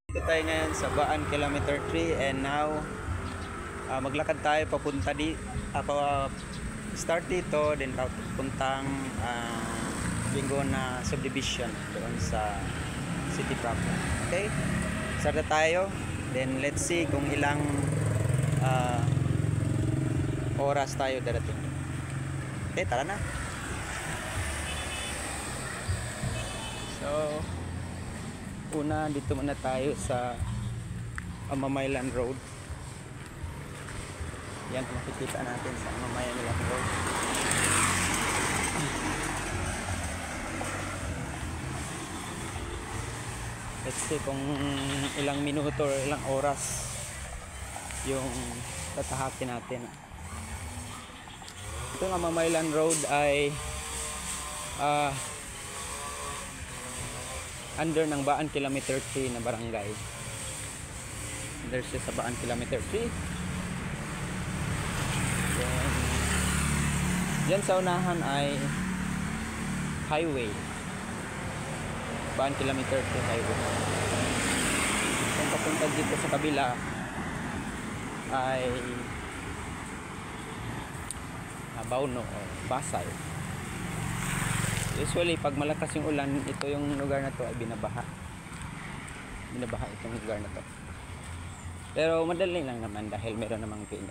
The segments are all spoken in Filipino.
Dito tayo ngayon sa Baan Kilometer 3 and now maglakad tayo papunta start dito then puntang Bingona subdivision doon sa city proper. Okay, start na tayo, then let's see kung ilang oras tayo darating. Okay, tara na. So una, dito muna tayo sa Amamaylan Road. Yan, makikita natin sa Amamaylan Road. Let's see kung ilang minuto or ilang oras yung tatahakin natin. Itong Amamaylan Road ay under ng Baan Kilometer 3 na barangay. There's siya sa Baan Kilometer 3. Then, yan sa unahan ay highway. Baan Kilometer 3 highway. Kung papunta dito sa kabila ay Bauno o Basay. Usually pag malakas yung ulan, ito yung lugar na to ay binabaha itong lugar na to, pero madali lang naman dahil meron namang drainage.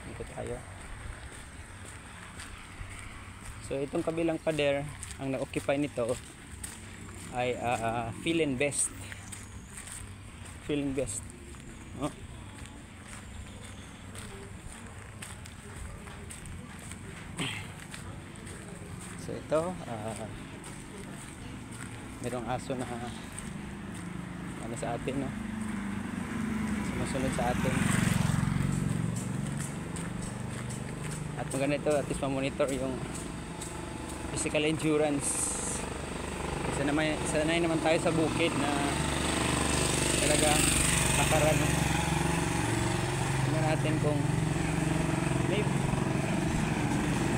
Dito tayo. So itong kabilang pader, ang na-occupy nito ay Philinvest. Oh. So ito, merong aso na ano sa atin, no? Sumusunod sa atin. At maganda ito, at least ma-monitor yung physical endurance. Sanay naman tayo sa bukid na talaga nakaran. Tingnan natin kung maybe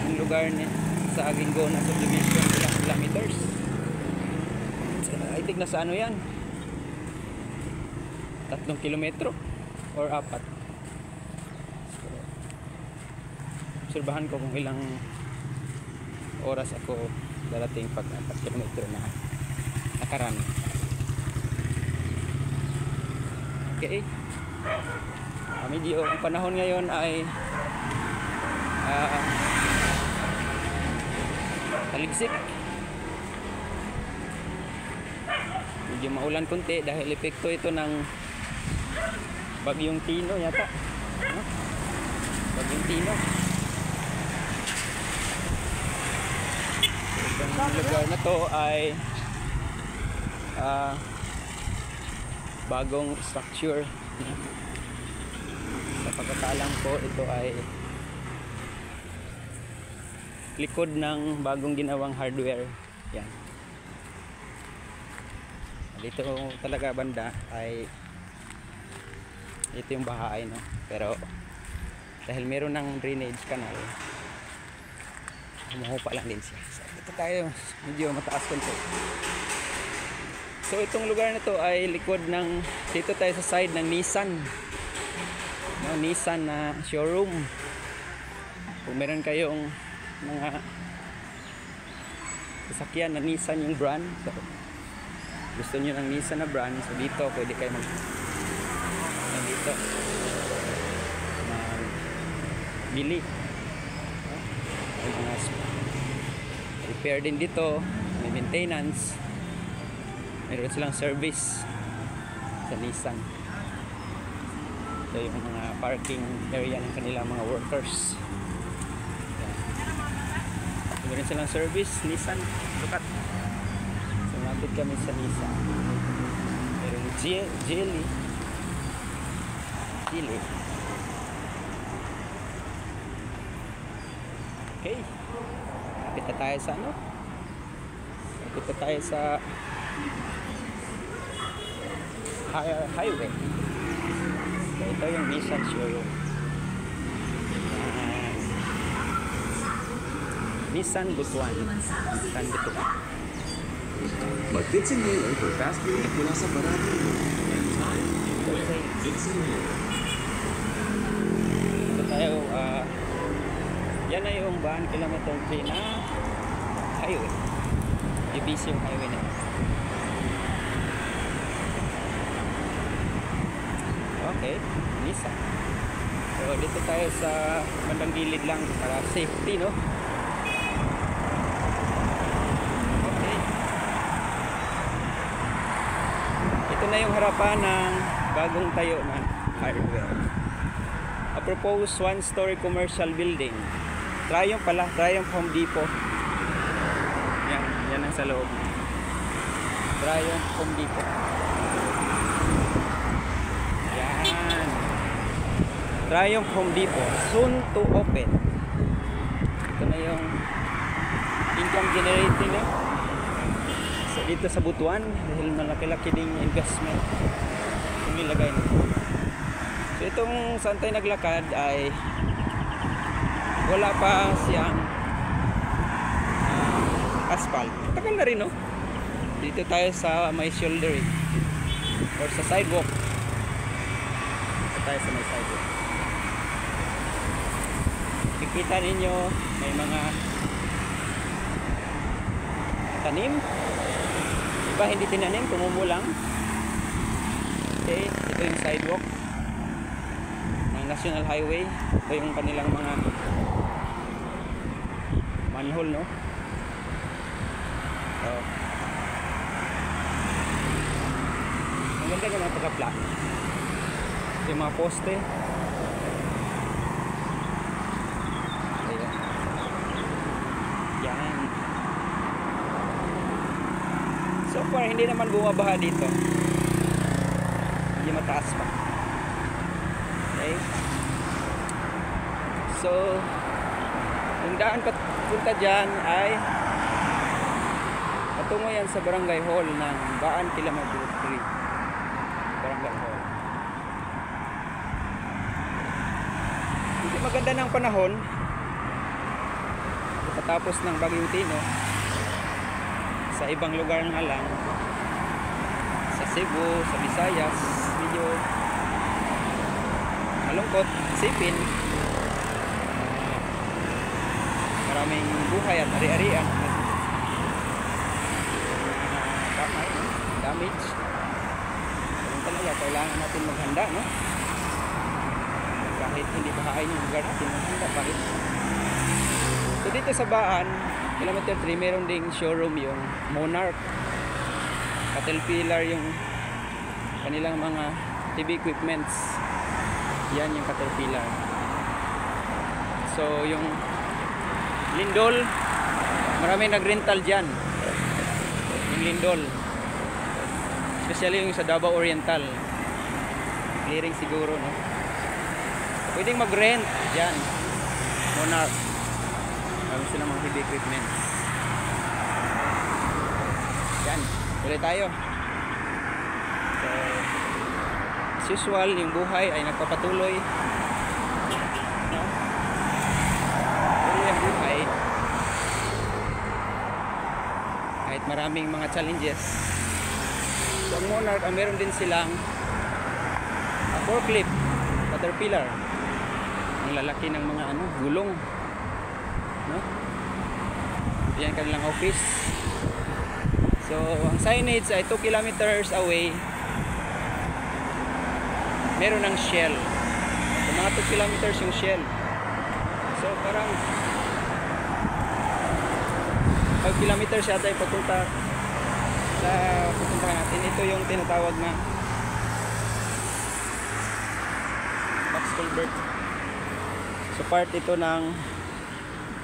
yung lugar niya sa Bingona subdivision ilang kilometers. I think nasa ano yan, 3 kilometro or 4. So, obserbahan ko kung ilang oras ako darating pag 4 kilometro na nakarami. Okay, medyo ang panahon ngayon ay taligsik. Medyo maulan kunti dahil epekto ito ng Bagyong Tino yata. Bagyong Tino. Itong lugar na to ay bagong structure. Sa pagkakaalam ko, ito ay likod ng bagong ginawang hardware. Yan. Dito talaga banda ay ito yung bahay, no? Pero dahil meron ng drainage canal, humuhupa lang din siya. So, dito tayo, medyo mataas konti. So itong lugar na to ay likod ng, dito tayo sa side ng Nissan, no? Nissan na showroom. Kung meron kayong mga sasakyan na Nissan yung brand, so gusto nyo ng Nissan na brand, so dito pwede kayo dito bili. May mga repair din dito, may maintenance, meron silang service sa Nissan. Ito yung mga parking area ng kanilang mga workers. Meron silang service, Nissan, bukat. So nandito kami sa Nissan. Merong Jelly. Okay, kita tayo sa ano? Kita tayo sa highway. So ito yung Nissan showroom. Nissan Butuan. Nissan Butuan. Mag-Fits and Mailer for fast relief mula sa parati. And time, Fits and Mailer. Ito tayo, yan na yung Baan Kilometer 3 na highway. UBC yung highway na. Okay, Nissan. So dito tayo sa bandang gilid lang para safety, no? Okay. Ito na yung harapan ng bagong tayo na hardware. A proposed one-story commercial building. Triumph pala, Triumph Home Depot. Yan ang sa loob. Triumph Home Depot. Yan. Triumph Home Depot, soon to open. Ito na yung income generating, no? So, dito sa Butuan, dahil malaki-laki ding investment yung nilagay nito. So itong saan tayo naglakad ay wala pa siyang asphalt. Tagal na rin, no? Dito tayo sa may shoulder or sa sidewalk. Dito tayo sa may sidewalk. Kikita ninyo may mga tanim. Iba hindi tinanim, tumumulang. Okay, ito yung sidewalk ng National Highway. Ito yung kanilang mga manhole, no? So, ang ganda ng mga pagka-plano. Ito yung mga poste. Ayan. Yan. So far, hindi naman bumabaha dito. Hindi mataas pa. Okay. So, yung daan punta dyan ay patungo yan sa barangay hall ng Baan Kilometer 3. Barangay hall. Hindi maganda ng panahon. Patapos ng Bagyong Tino, sa ibang lugar nga lang, sa Cebu, sa Visayas, medyo malungkot, isipin. Maraming buhay at ari-arian. Damage. Ganun talaga, kailangan natin maghanda, no? Kahit hindi bahain yung lugar natin, maghanda pa rin. So dito sa Baan Kilometer 3, meron ding showroom yung Monarch. Caterpillar yung kanilang mga TV equipments. Yan yung Caterpillar. So yung Lindol, marami nagrental dyan. Yung Lindol, especially yung sa Davao Oriental, clearing siguro, no? Pwedeng mag-rent dyan, Monarch. Meron sila mga heavy equipment. Yan, ulit tayo. So, as usual, yung buhay ay nagpapatuloy, no? Tuloy ang buhay kahit maraming mga challenges. So ang Monarch, meron din silang forklift, Caterpillar, ang lalaki ng mga gulong, no? Yan kanilang office. So ang signage ay 2 kilometers away meron ng Shell. So mga 2 kilometers yung Shell. So parang 5 kilometers yata yung papunta sa pupuntahan natin. Ito yung tinatawag na box culvert. So part ito ng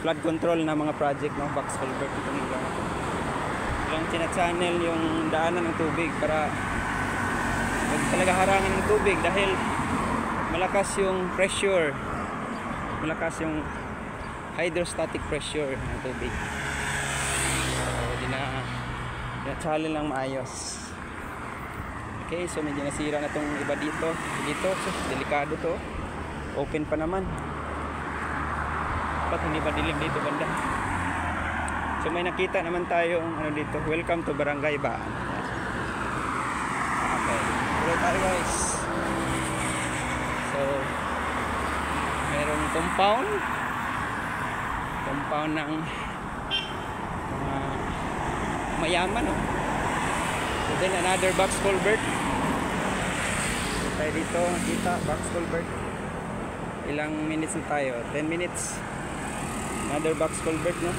flood control na mga project ng box culvert. Ito nila natin. Yung tina-channel yung daanan ng tubig para huwag talaga harangan ng tubig dahil malakas yung pressure, malakas yung hydrostatic pressure ng tubig. So dina-channel lang maayos. Okay, so medyo nasira na tong iba dito. So delikado to. Open pa naman. Ba't hindi ba dilim dito banda? So may nakita naman tayong ano dito, welcome to Barangay Baan. Okay, tuloy tayo guys. So merong compound ng mga mayaman, no? So then another box culvert. So tayo dito nakita box culvert. Ilang minutes na tayo? 10 minutes. Another box culvert, no?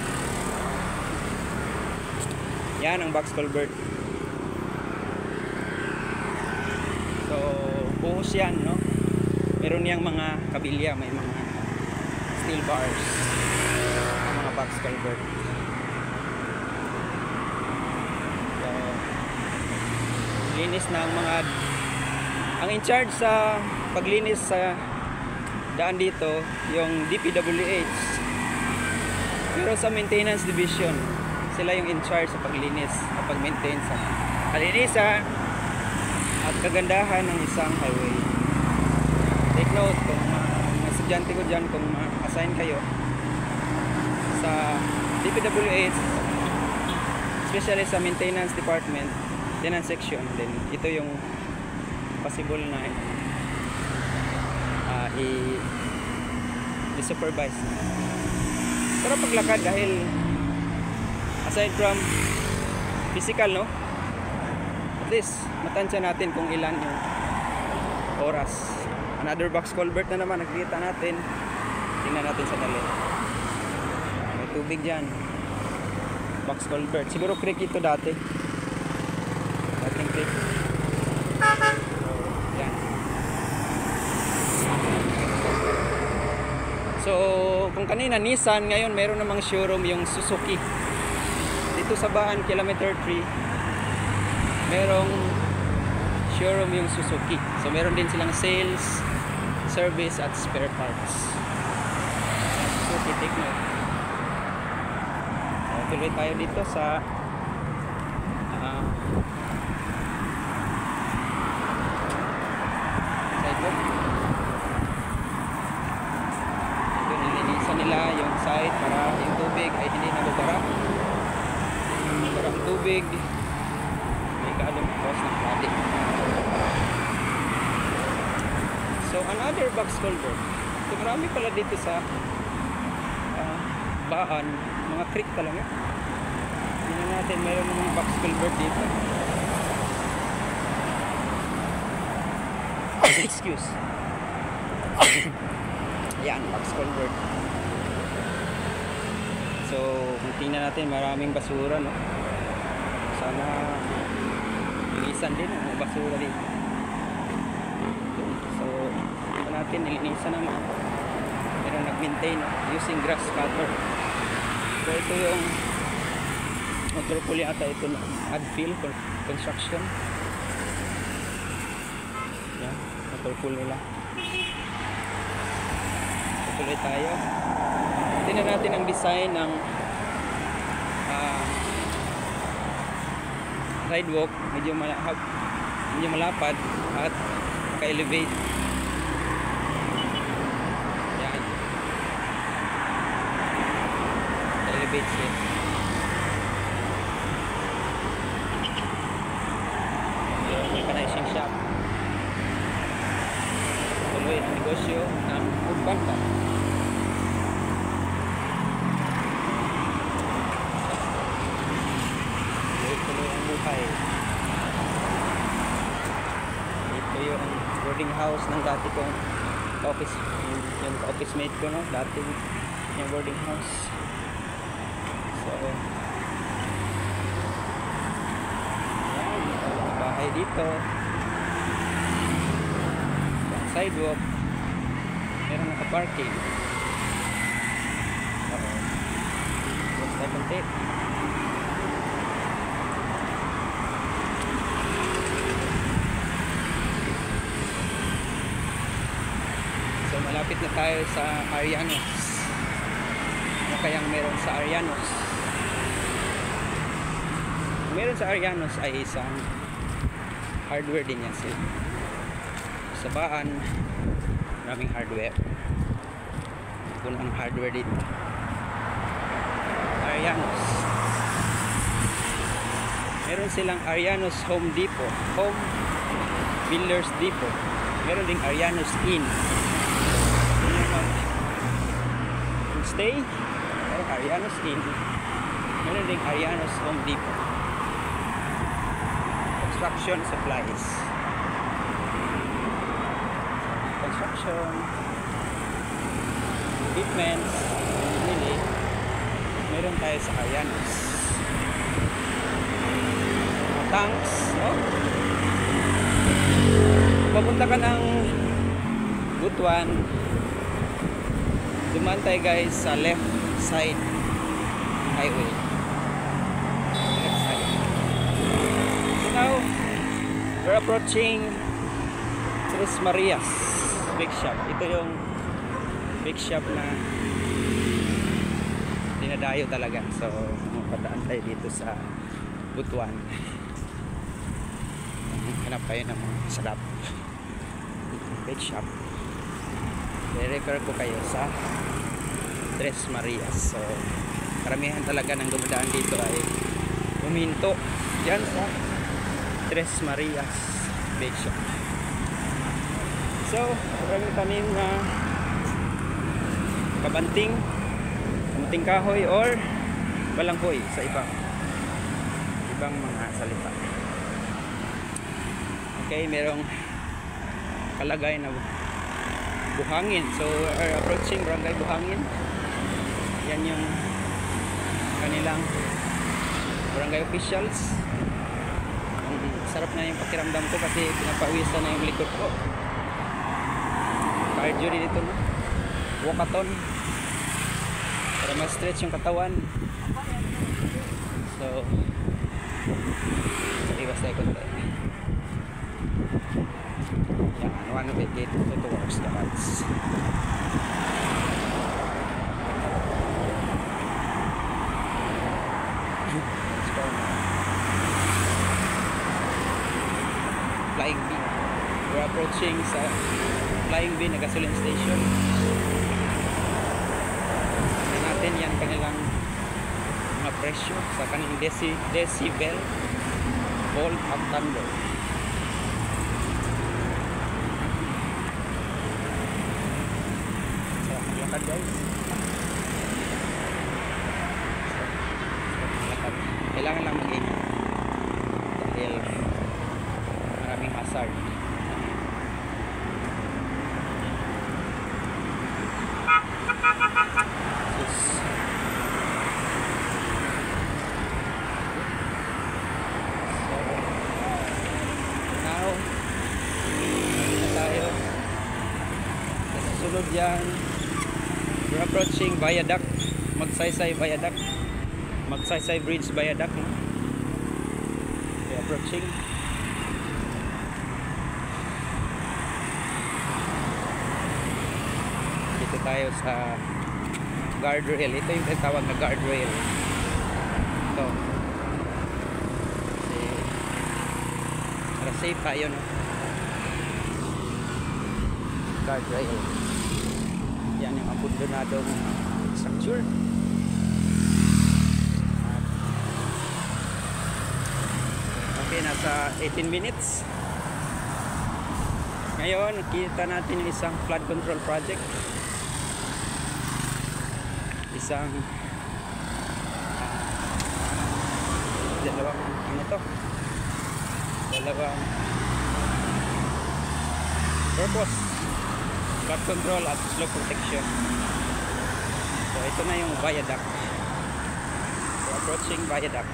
Yan ang box culvert. So buhos yan, no? Meron niyang mga kabilya, may mga steel bars ang mga box culvert. So linis ng mga, ang in charge sa paglinis sa daan dito yung DPWH, pero sa maintenance division sila yung in charge sa paglinis at pag-maintain sa kalinisan at kagandahan ng isang highway. Take note kung mga estudyante ko dyan, kung ma-assign kayo sa DPWH, especially sa maintenance department, maintenance section, then ito yung possible na i-supervise. Pero paglakad, dahil aside from physical, no, at least matansya natin kung ilan yung oras. Another box culvert na naman nakikita natin. Tingnan natin sa dali. May tubig dyan, box culvert. Siguro creek ito dati, dating creek. So yan. So kung kanina Nissan, ngayon meron namang showroom yung Suzuki dito sa Baan Kilometer 3. Merong showroom yung Suzuki. So meron din silang sales, service at spare parts. Suzuki, take note. So, tuloy tayo dito sa sidewalk. Ito, nilinisan nila yung side para yung tubig ay hindi nababara. Para ang tubig may kaalumikos ng flooding. So another box culvert. So marami pala dito sa Baan, mga creek talaga. Tingnan natin, mayroon mga box culvert dito. Excuse. Yan, box culvert. So kung tingnan natin, maraming basura, no? Sana linisan din ang basura dito. So ito natin, nilinisan naman. Pero nag-maintain using grass cutter. So ito yung Metropoli ata, ito na Adfield Construction. Yan, Metropoli nila. Tuloy tayo. Tingnan natin ang design ng sidewalk. Medyo malapad at ka-elevate. Yan, ka-elevate siya. Vulcanizing shop. Tuloy ang negosyo ng Urbanta. Tuloy ang buhay. Ito yung boarding house ng dati kong office, yung office mate ko, no? Dati yung boarding house. So yan, bahay dito. Yung sidewalk, meron naka-parking. Just like on tape. So malapit na tayo sa Arianos. Ano kayang meron sa Arianos? Meron sa Arianos ay isang hardware din yan sila. Sa Baan, maraming hardware. Punong hardware dito. Arianos. Meron silang Arianos Home Depot, Home Builders Depot. Meron ding Arianos Inn. Yun yung stay. Meron Arianos Inn. Meron ding Arianos Home Depot. Construction supplies. Construction equipments. Really, meron tayo sa Arianos. Tanks, no? Papunta ka ng Butuan, dumaan tayo guys sa left side highway. Left side. So now, we're approaching Tres Marias big shop. Ito yung big shop na dinadayo talaga. So, mapadaan tayo dito sa Butuan. Hanap kayo ng mga sarap big shop. I-refer ko kayo sa Tres Marias. So karamihan talaga ng dumadaan dito ay huminto dyan sa Tres Marias big shop. So maraming tanim na kabanting kahoy or balanghoy sa ibang mga salita. Okay, merong kalagay na Buhangin. So we're approaching Barangay Buhangin. Yan yung kanilang barangay officials. Sarap na yung pakiramdam ko kasi pinapawisan na yung likod ko. Cardio rin ito, no? Walkathon para ma-stretch yung katawan. So iwas tayo konti. Yan, one of it gate towards the lights. Flying B. We're approaching sa Flying B na gasoline station. Tignan natin yan kanilang mga presyo sa kanilang decibel volt at thunder. So, lakad guys. Lakad. Kailangan lang mag-ingat dahil maraming hazard. Sunod yan, we're approaching Viaduct, Magsaysay Viaduct, Magsaysay Bridge Viaduct. We're approaching. Dito tayo sa guardrail. Ito yung tinatawag na guardrail. Ito kasi para safe tayo, no? Guardrail. Yan yung abandonadong structure. Okay, nasa 18 minutes. Ngayon, nakita natin yung isang flood control project. Isang dalawang ano to? Dalawang purpose. Flood control at slope protection. So ito na yung viaduct. So approaching viaduct.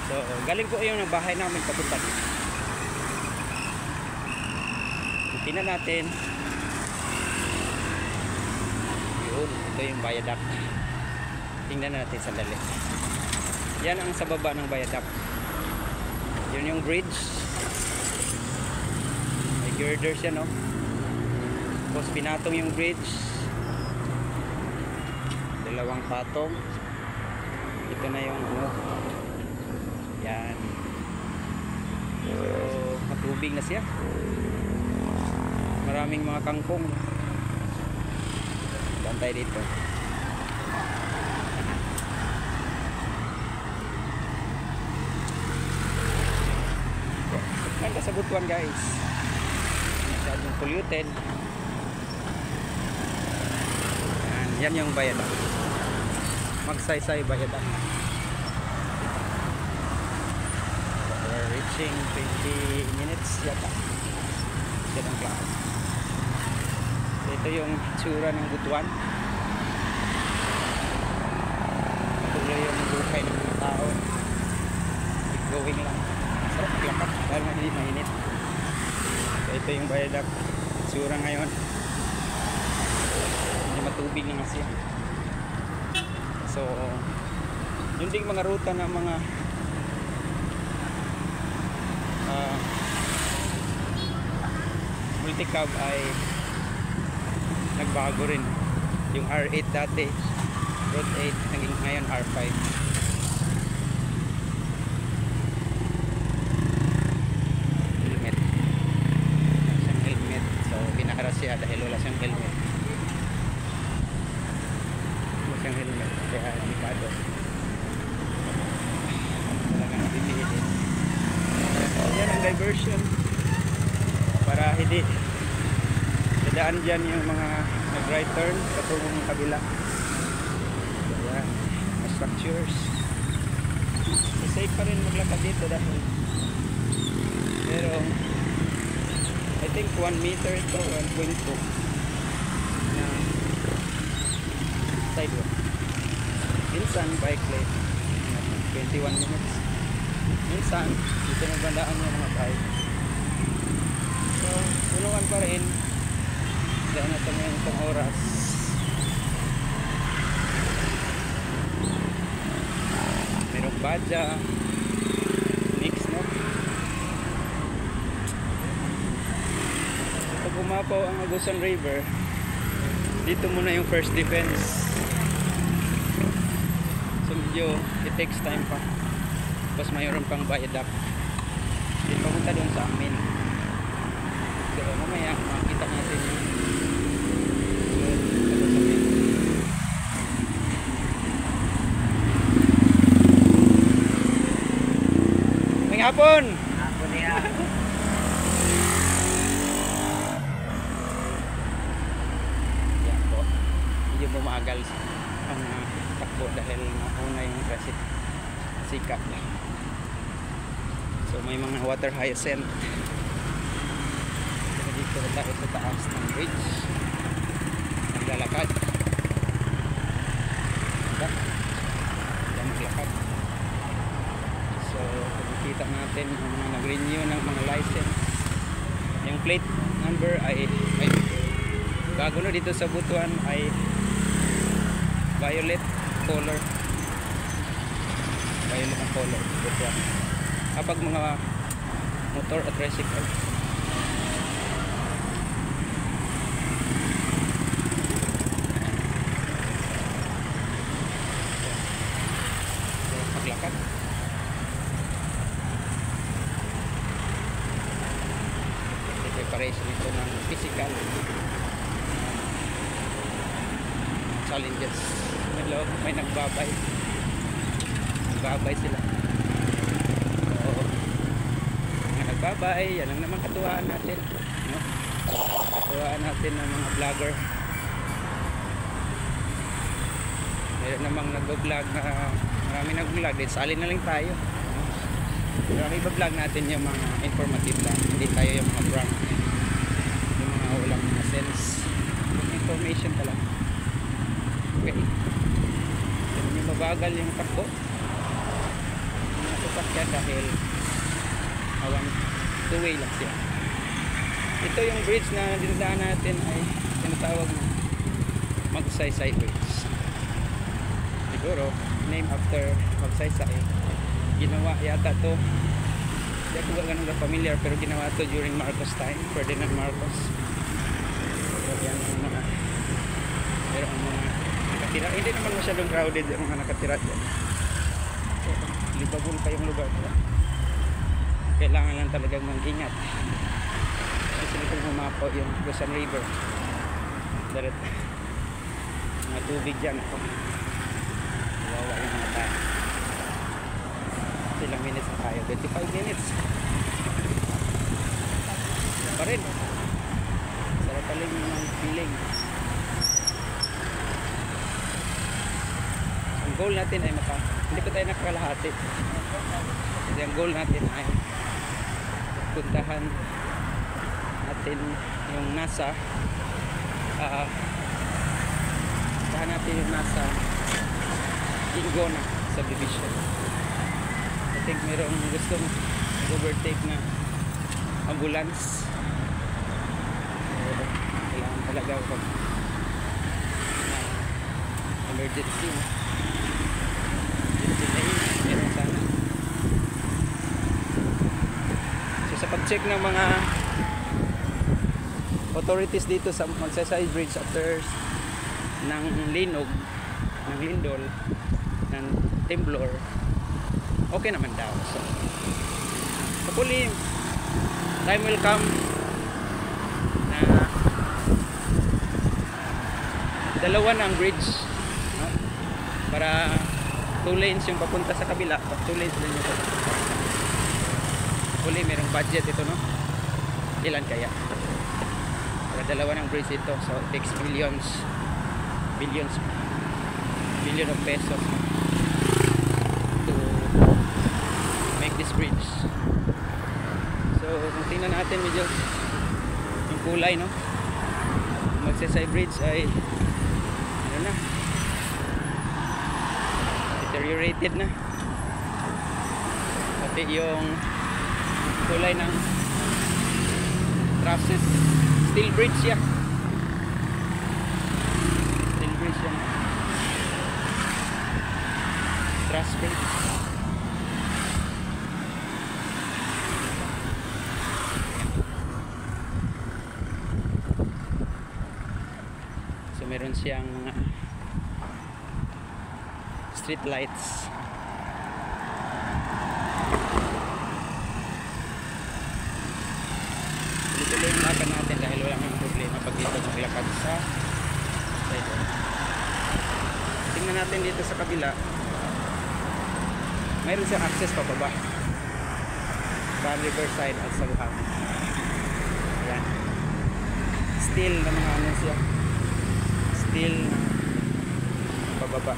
So galing po yung bahay namin papunta dito. Tingnan natin. Yun, ito yung viaduct. Tingnan natin sandali. Yan ang sa baba ng viaduct. Yun yung bridge. May girders yan, no? Tapos pinatong yung bridge, dalawang patong. Ito na yung ano, yan. So matubig na siya, maraming mga kangkong. Bantay dito. sa Butuan guys. Masyadong polluted. Yan yung Viaduct. Magsaysay Viaduct. We're reaching 20 minutes yata. Yan ang class. So, ito yung tsura ng Butuan. Patuloy yung buhay ng mga tao. Keep going lang. Sarap maglakad dahil hindi mainit. So, ito yung Viaduct. Tsura ngayon. Matubig na kasi. So yun ding mga ruta ng mga multicab ay nagbago rin. Yung R8 dati, Road 8, naging ngayon R5. Helmet. Wala siyang helmet. So pinaharas siya dahil wala siyang helmet. Siyang helmet kaya delikado talagang pipiliin. Yan ang diversion para hindi dadaan dyan yung mga nag right turn katulong kabila. So yan, mga structures. So, safe pa rin maglakad dito dahil pero I think 1 meter ito, 1.2 na sidewalk. Minsan bike lane 21 minutes. Minsan dito nagbandaan yung mga bike. So punuan pa rin dahil na ito ngayon itong oras. Merong badya mix, no? Pag umapaw ang Agusan River, dito muna yung first defense. So medyo it takes time pa. Tapos mayroon pang viaduct. Hindi papunta doon sa amin. Pero mamaya makikita natin yung may hapon! Hapon niya. Yan po. Medyo bumagal ang takbo dahil nauna yung traffic sikat. So may mga water hyacinth. So, dito na tayo sa taas ng bridge. Naglalakad. Maglakad. So nakikita natin yung mga nag-renew ng mga license. Yung plate number ay bago na dito sa Butuan ay violet color. Violet ang color. Butuan. Kapag mga motor at tricycle. So, paglakad. Preparation ito ng physical challenges. Hello, may nagbabay. Nagbabay sila. Bye-bye. Yan ang naman katuwaan natin, no? Katuwaan natin ng mga vlogger. Mayroon namang nag-vlog na marami nag-vlog. Sali na lang tayo, no? Pero ang iba-vlog natin yung mga informative lang. Hindi tayo yung mga prank. Yung mga walang mga sense. Information talaga. Okay. Yan yung mabagal yung takbo. Yung sasakyan dahil two-way lang siya. Ito yung bridge na dinadaan natin ay tinatawag na Magsaysay Bridge. Siguro name after Magsaysay. Ginawa yata to, hindi ako ganun ka familiar, pero ginawa to during Marcos time, Ferdinand Marcos. So yan ang mga, pero ang mga nakatira, hindi naman masyadong crowded yung mga nakatira dyan. So libabon pa yung lugar nila. Kailangan lang talagang mag-ingat kasi nito humapaw yung Agusan River. Darat mga tubig dyan ako. Wawa yung mga tayo. Ilang minutes na tayo? 25 minutes. pa rin. Sarap pa rin yung feeling. Ang goal natin ay hindi pa tayo nakakalahati. Kasi ang goal natin ay puntahan natin yung nasa puntahan natin yung nasa Ingona subdivision. I think mayroong gustong overtake na ambulance. So, kailangan talaga pag emergency na meron sana. So sa pag-check ng mga authorities dito sa Magsaysay Bridge after ng linog, ng lindol, ng temblor, okay naman daw. So hopefully time will come na dalawa na ang bridge, no? Para 2 lanes yung papunta sa kabila, 2 lanes din yung papunta. Hopefully merong budget ito, no? Ilan kaya? Para dalawa ng bridge ito, so it takes billion of pesos to make this bridge. So kung tingnan natin medyo yung kulay, no? Magsaysay Bridge ay ano na, deteriorated na, pati yung kulay ng trusses. Steel bridge yan, steel bridge yan, truss bridge. So meron siyang mga street lights. Tuloy yung lakad natin dahil wala nang problema pag dito maglakad sa side. Tingnan natin dito sa kabila, mayroon siyang access pa baba from Riverside at sa buhangin. Ayan, steel na mga ano siya, steel na pababa.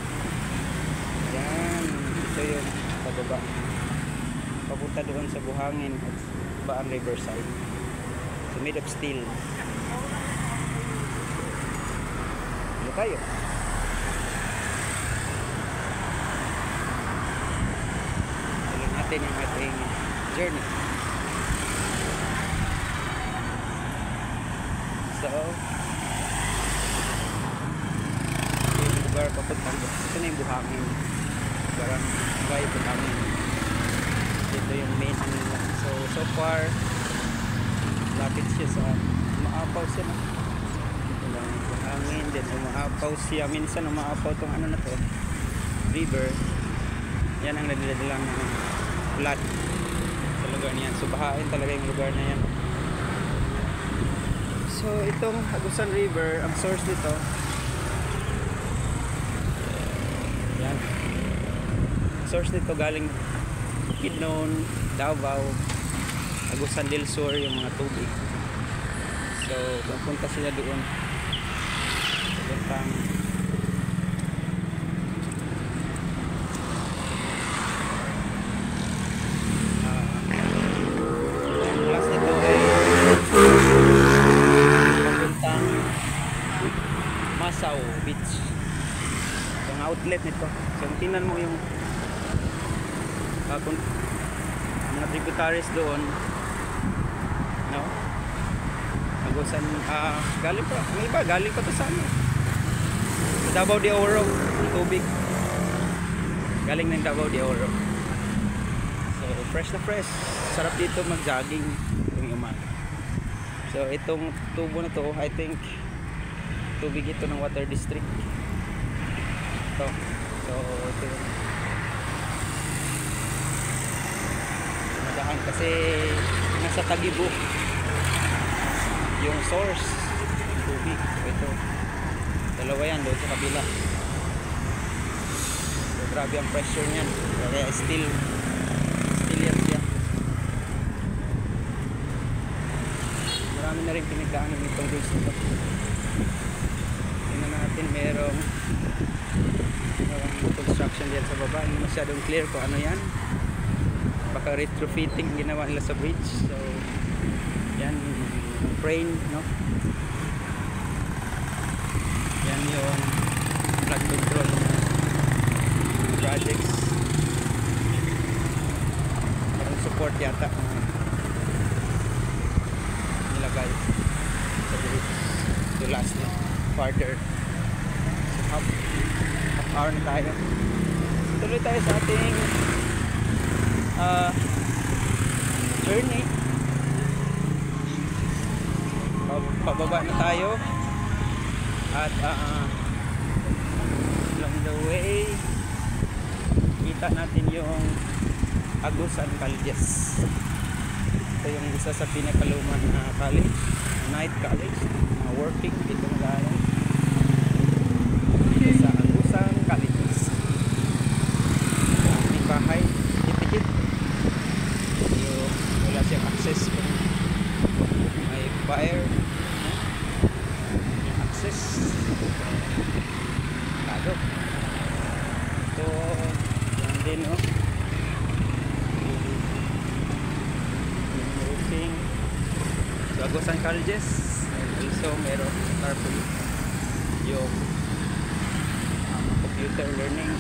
Ayan, ito yung pababa papunta doon sa buhangin at Baan Riverside. So made of steel. Ano tayo? Tuloy natin yung ating journey. So yung lugar papunta, ito na yung buhangin. Parang iba yung buhangin. Ito yung main. So far lapit siya sa umaapaw siya na walang hangin din, umaapaw siya minsan, umaapaw tong ano na to, river. Yan ang nadidalang ng flood sa lugar niyan. So bahain talaga yung lugar na yan. So itong Agusan River, ang source nito yan, source nito galing Bukidnon, Davao, Agusan del Sur yung mga tubig. So pupunta sila doon puntang last nito ay puntang Masaw Beach, yung outlet nito. So tingnan mo yung mga tributaries doon, no? Agusan, galing pa, may iba galing pa to sa ano, sa Davao de Oro, ang tubig galing ng Davao de Oro. So fresh na fresh, sarap dito mag-jogging tuwing umaga. So itong tubo na to, I think tubig ito ng water district ito. So ito madahan kasi nasa Tagibo yung source ng tubig. So ito, dalawa yan doon sa kabila. So grabe ang pressure niyan, kaya still yan siya. So marami na rin pinagdaanan itong bridge nito. Tingnan natin, merong construction diyan sa baba. Hindi masyadong clear kung ano yan. Baka retrofitting ginawa nila sa bridge. So yan, crane, no? Yan yung flood control projects. Parang support yata nilagay sa bridge to last farther. So half hour na tayo. Tuloy tayo sa ating journey. Pababa na tayo at along the way kita natin yung Agusan Colleges. Ito yung isa sa pinakaluman na college, night college, working dito nag-aaral sa Agusan Colleges. May bahay dikit-dikit, wala siyang access kung may fire. Kado. Ito, yan din, no? Yung roofing. So, Agusan Colleges. Also, meron carpool yung computer learning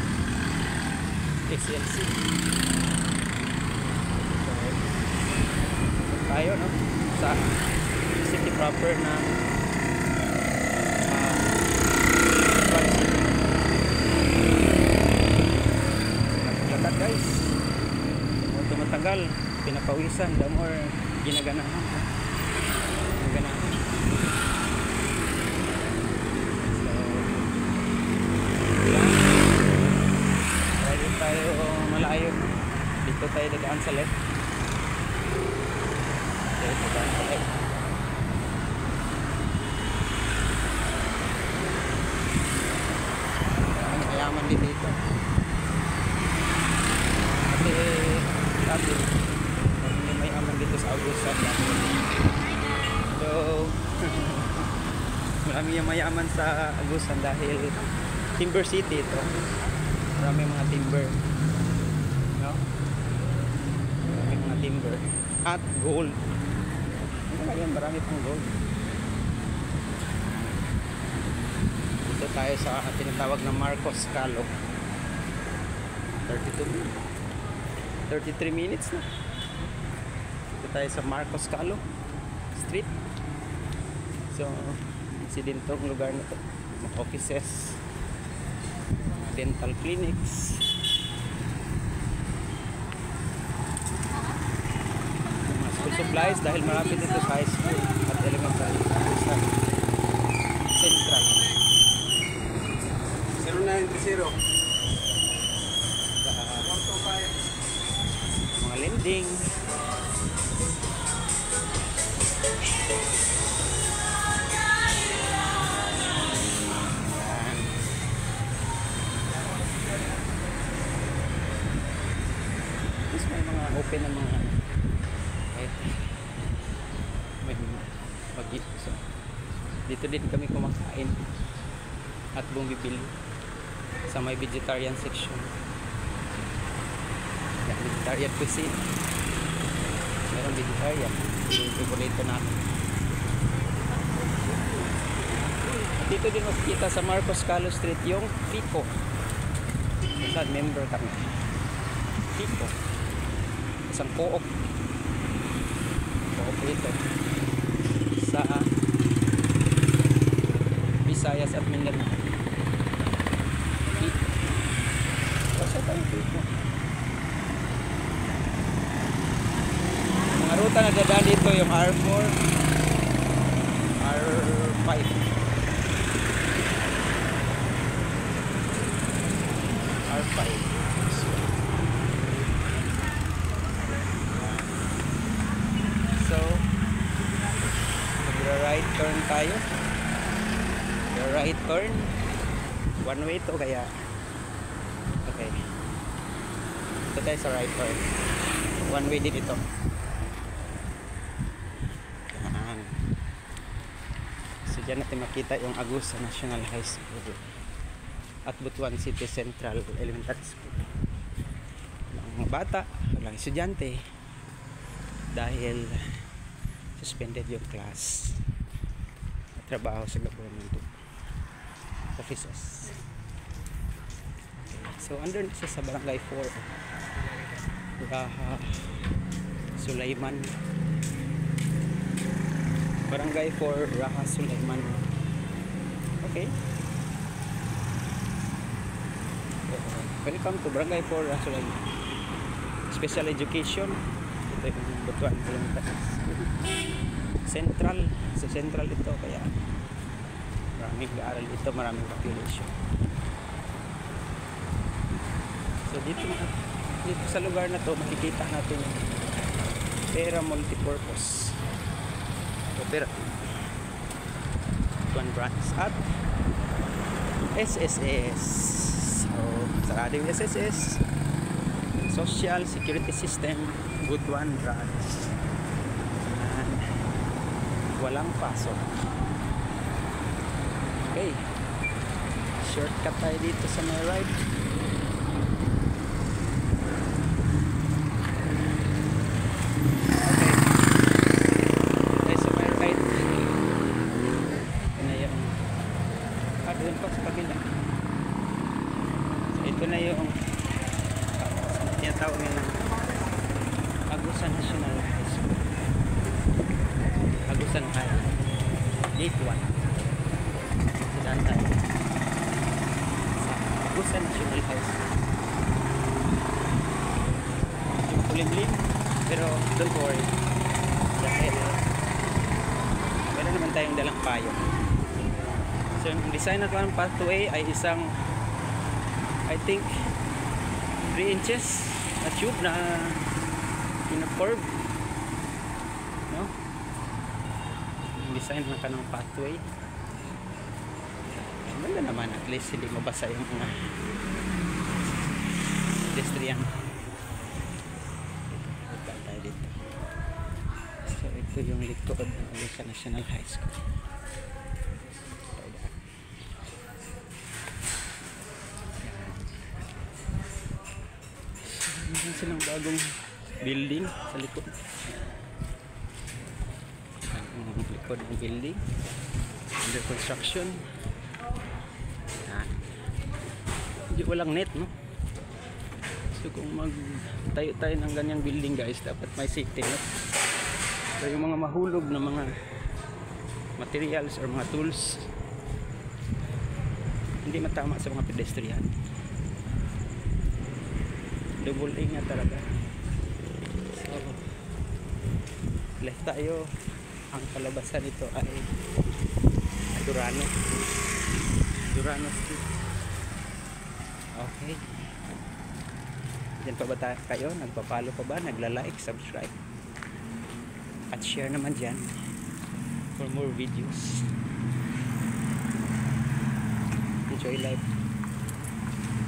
SLC. So, tayo, no? Sa city proper na lakad guys, more tumatagal, pinapawisan, the more ginaganahan. So tayo tayo malayo, dito tayo dadaan sa left. Dito dadaan sa left. Mayaman din dito. Dati may aman dito sa Agusan. So marami yung mayaman sa Agusan dahil timber city ito. Marami mga timber, no? Marami mga timber at gold. Marami pang gold. Dito tayo sa tinatawag na Marcos Calo. 33 minutes na. Dito tayo sa Marcos Calo Street. So, insidentong lugar na to. Mga offices, mga dental clinics, mga school supplies dahil marami dito sa high school at elementary sa Central. 0930 mga lending. Tapos may mga open na mga may bagi. So, dito din kami kumakain at bumibili sa may vegetarian section. Yan, vegetarian cuisine. Meron vegetarian. Yung favorito natin. At dito din makikita sa Marcos Calo Street yung Pico. Saan member kami. Pico. Isang co-op. Co-op ito. Sa Visayas at Mindanao. Pico. Kasi tayong Pico. Mga ruta na dadaan dito yung R4, R5. R5. So, magra-right turn tayo. Right turn. One way to kaya. Okay. Ito tayo sa right turn. One way din ito. Yan. Diyan natin makita yung Agusa National High School at Butuan City Central Elementary School. Walang mga bata, walang estudyante dahil suspended yung class at trabaho sa government offices. So under siya sa Barangay 4 Raha Sulaiman, Barangay 4 Raha Sulaiman. Okay, welcome to Barangay 4 Raha Sulaiman. Special education. Ito yung Butuan Central. Sa Central ito, kaya maraming gaaral dito, maraming population. So dito sa lugar na to makikita natin yung Pera Multipurpose Cooperative, Butuan branch at SSS. So sarado yung SSS, Social Security System, Butuan branch. And walang pasok. Okay, shortcut tayo dito sa may right. Okay, sa may right, ito na yung doon pa sa kabila. So ito na yung tinatawag nila Agusa National High School, Agusan High, Gate 1. Saan tayo? Sa Agusa National High School. Yung kulimlim, pero don't worry dahil meron naman tayong dalang payo. So yung design na ng pathway ay isang, I think, 3 inches na tube na pina-curve, no? Yung design na kanang pathway, wala naman, at least hindi mabasa yung mga pedestrian. Ito tayo dito. So ito yung likod ng Agusa National High School. Meron silang bagong building sa likod. Ang likod ng building under construction. Yan. Hindi, walang net, no? So kung magtayo tayo ng ganyang building, guys, dapat may safety net. So yung mga mahulog na mga materials or mga tools hindi matama sa mga pedestrian. Double ingat talaga. So left tayo. Ang kalabasan nito ay Durano Street. Okay, dyan pa ba kayo? Nagpapalo pa ba? Nagla-like, subscribe at share naman dyan for more videos. Enjoy life,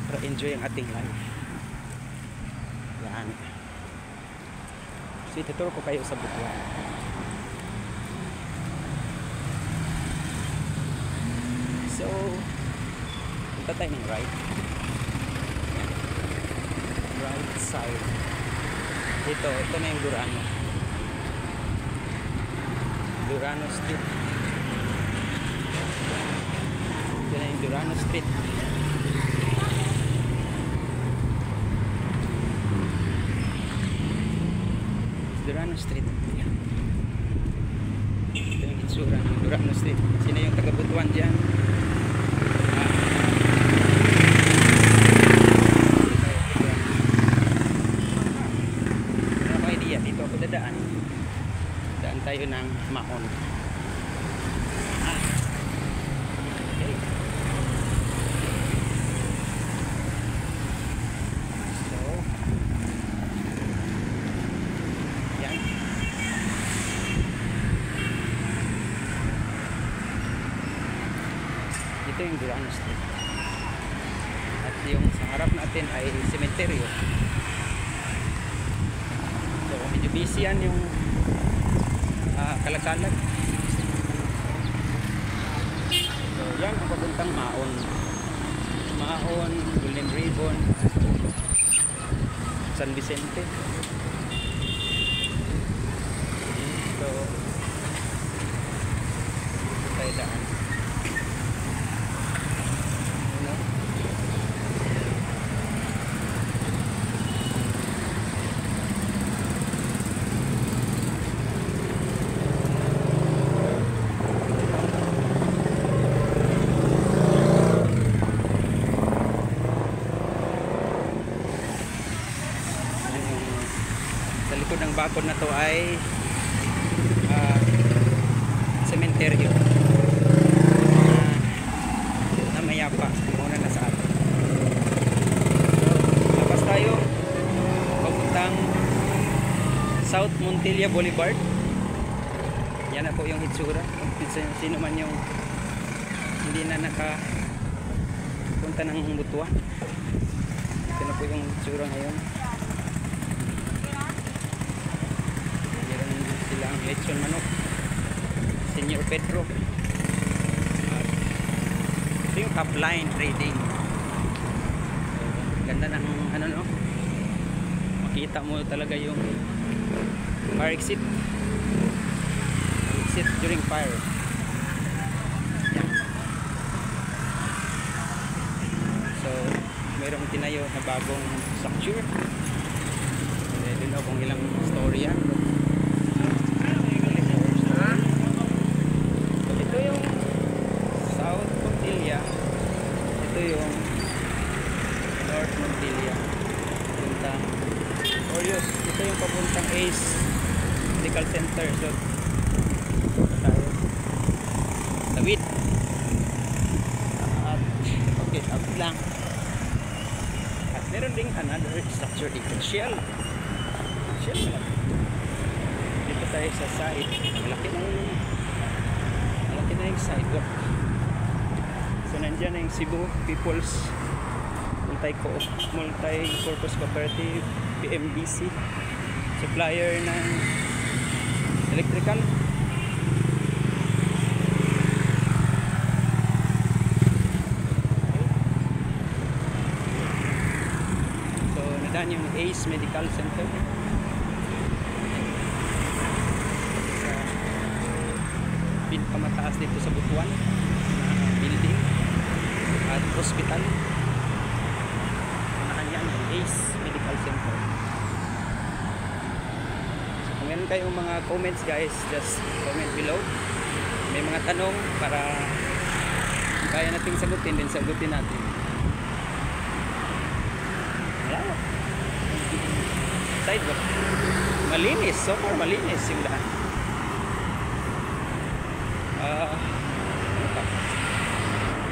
pero enjoy ang ating life. Yan. So ituturo ko kayo sa Butuan. So punta tayo ng right side. Ito na yung Durano Street. Ito na yung Durano Street. Durano Street. Ito yung itsura ng Durano Street. Sino yung taga-Butuan dyan? Dito ako daan tayo ng Maon. Okay. So yan, ito yung Durano Street at yung sa harap natin ay sementeryo. So medyo busy yan yung kalagalag. Yan ang papuntang Maon. Maon, Golden Ribbon, San Vicente. Dito tayo daan. Ano? Sa likod ng bakod na to ay sementeryo na mayapa muna na sa atin. So, labas tayo papuntang South Montilla Boulevard. Yan na po yung hitsura. Sino man yung hindi na nakapunta ng Butuan, ito na po yung hitsura ngayon. Meron silang lechon manok, Senior Pedro. At ito yung top line trading. Ganda ng ano, no, makita mo talaga yung fire exit during fire. Yan. So mayroong tinayo na bagong structure. I don't know kung ilang story yan. Ito yung South Montilla, ito yung North Montilla, papuntang Orios. Ito yung papuntang Ace Medical Center. So tayo tawid at okay, tawid lang. At meron ding another structure dito, Shell pala. Dito tayo sa side. Malaki na yung sidewalk. So nandyan na yung Cebu People's Multi-Purpose Cooperative, PMBC, supplier ng electrical. So nadaan yung Ace Medical Center sa pinakamataas dito sa Butuan na building at hospital. Unahan yan yung Ace Medical Center. So kung meron kayong mga comments guys, just comment below. May mga tanong para kaya nating sagutin, din sagutin natin. Malawak. Sidewalk. Malinis, so far malinis yung daan. Ano pa?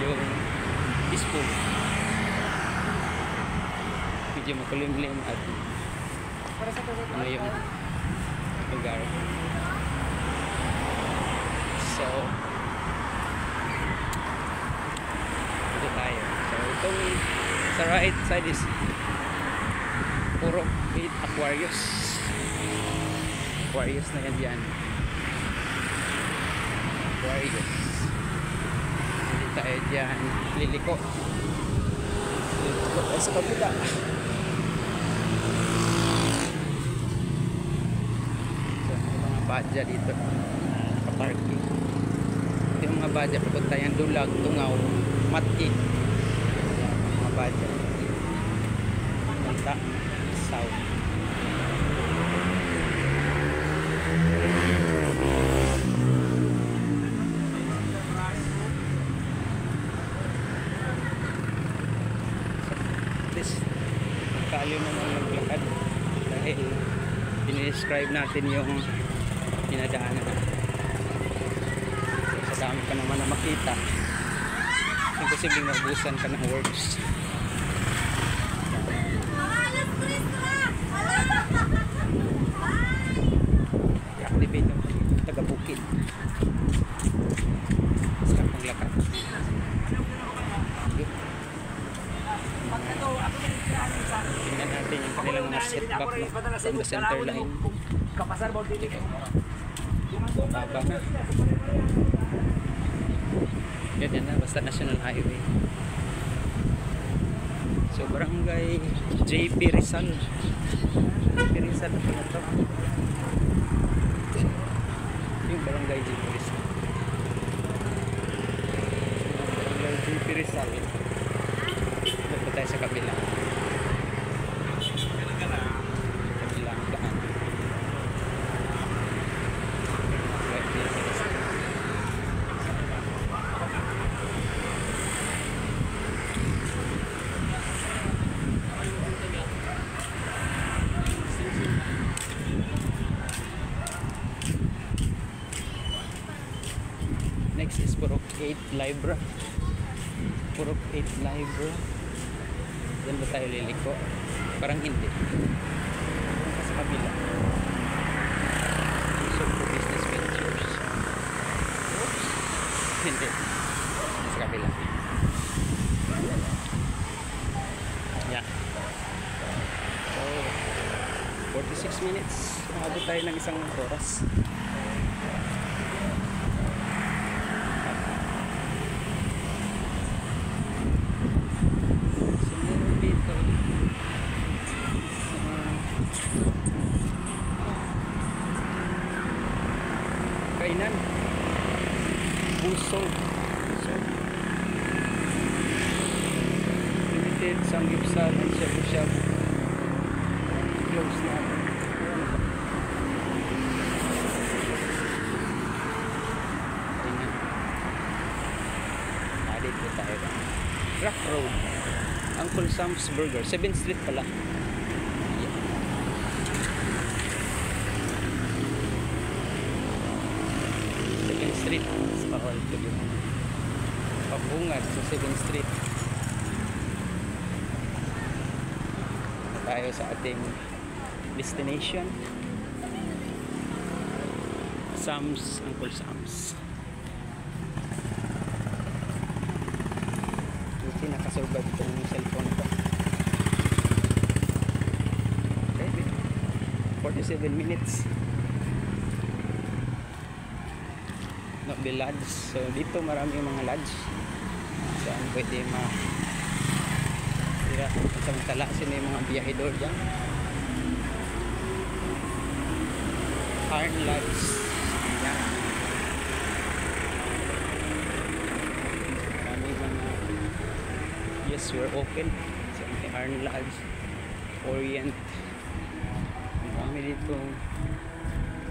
Yung peaceful. Medyo makulimlim at ano yung lugar. So ito tayo. So itong sa right side is puro Aquarius na yan dyan. Aquarius. Hindi tayo dyan liliko tayo sa kabila. So may mga badya dito nakaparking. Ito yung mga badya papunta yan Dulag, Tungaw, Mati. Mga badya papunta south. Kaliw naman maglakad dahil dinescribe natin yung dinadaanan na. So, sa dami ka naman na makita, imposibleng maubusan ka ng words. I-activate yung taga-bukid sa paglakad. Tingnan natin yung kanilang mga setback from the center line. Baba na. Ganyan na, basta National Highway. So barangay JP Rizal. JP Rizal na pala to. Yung barangay JP Rizal. Barangay JP Rizal. Punta tayo sa kabila. Kabilang daan. Next is Purok 8 Libra. Purok 8 Libra. Diyan ba tayo liliko? Parang hindi. Punta sa kabila. Resort for Business Ventures. Oops. Hindi. Sa kabila. Yeah. So, 46 minutes. Nakabot tayo ng isang oras. Kainan Busog Limited, Samgipsal and Shabu-Shabu close na. Kainan Alit po tayo Rock Road Uncle Sam's Burger 7th Street pala. Street sa bawal ito yung pabungad sa 7th Street. Tayo sa ating destination, Sam's, Uncle Sam's. Buti nakasurvive itong cellphone ko. Okay, 47 minutes. The lodge. So dito marami yung mga lodge saan pwede samantala sino yung mga biyahedor dyan. Iron Lodge. Yan. Marami mga yes, we're open. So may Iron Lodge, Orient. Marami dito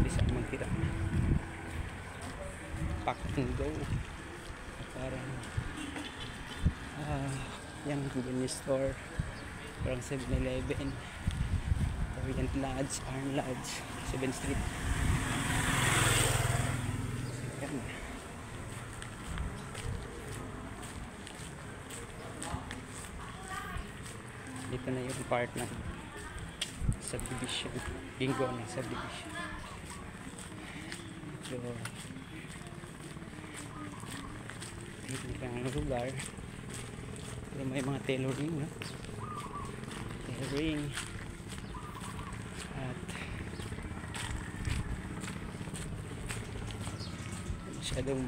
bisa magtira. Pack and go. Parang yung convenience store, parang 7-Eleven, Orient Lodge, Iron Lodge, 7th Street. Yan. Dito na yung part ng subdivision, bingo ng subdivision. So dito ang lugar, pero may mga tailoring, no? Tailoring at masyadong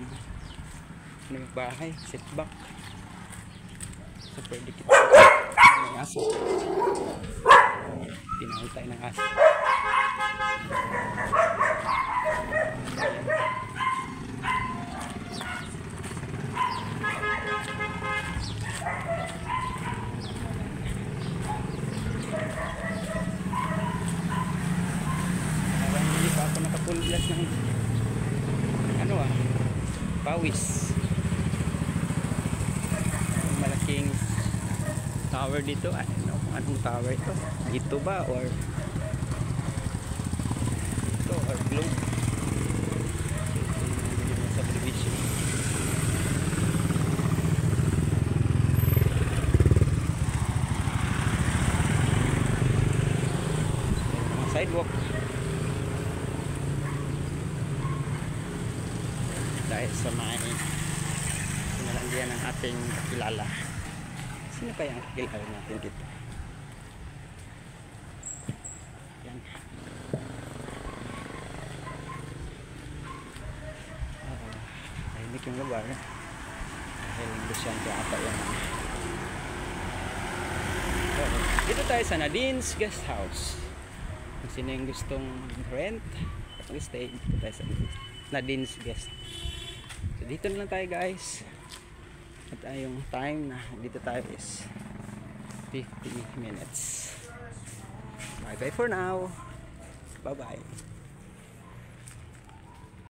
may bahay, setback, super dikit may aso. Tinahol tayo ng aso. Nakapulblas ng pawis. Malaking tower dito. I don't know kung anong tower ito. Ito ba or ito or globe. Subdivision. Mga sidewalk. Dahil sa may sinalanggihan ng ating kakilala. Sino kaya ang kakilala natin dito? Yan. Tahimik yung lugar. El Luciante ata yan. So, dito tayo sa Nadine's Guest House. Kung sino yung gustong rent, mag-stay, dito tayo sa Nadine's Guest House. So dito na lang tayo guys. At yung time na dito tayo is 50 minutes. Bye bye for now. Bye bye.